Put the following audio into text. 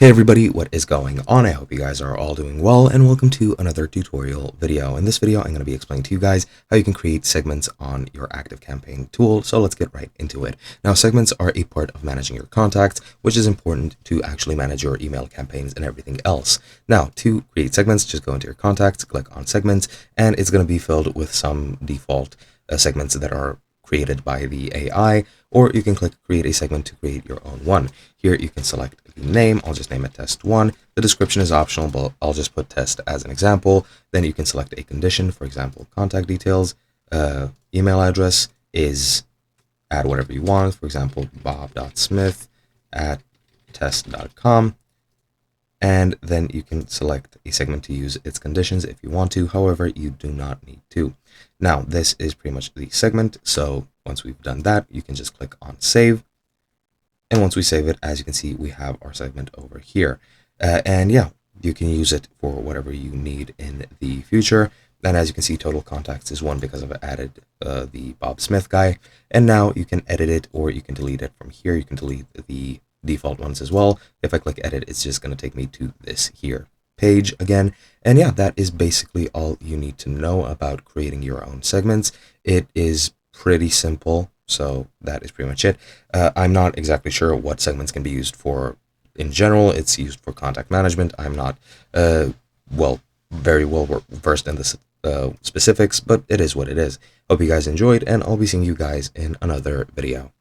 Hey everybody, what is going on? I hope you guys are all doing well, and welcome to another tutorial video. In this video, I'm going to be explaining to you guys how you can create segments on your Activecampaign tool. So let's get right into it. Now, segments are a part of managing your contacts, which is important to actually manage your email campaigns and everything else. Now, to create segments, just go into your contacts, click on segments, and it's going to be filled with some default segments that are created by the AI, or you can click create a segment to create your own one. Here you can select the name. I'll just name it test 1. The description is optional, but I'll just put test as an example. Then you can select a condition, for example, contact details, email address is add whatever you want, for example, bob.smith@test.com. And then you can select a segment to use its conditions if you want to. However, you do not need to. Now, this is pretty much the segment. So once we've done that, you can just click on save. And once we save it, as you can see, we have our segment over here. And yeah, you can use it for whatever you need in the future. And as you can see, total contacts is 1 because I've added the Bob Smith guy. And now you can edit it, or you can delete it from here. You can delete the default ones as well. If I click edit, it's just going to take me to this here page again. And yeah, that is basically all you need to know about creating your own segments. It is pretty simple. So that is pretty much it. I'm not exactly sure what segments can be used for in general. It's used for contact management. I'm not very well versed in the specifics, but it is what it is. Hope you guys enjoyed, and I'll be seeing you guys in another video.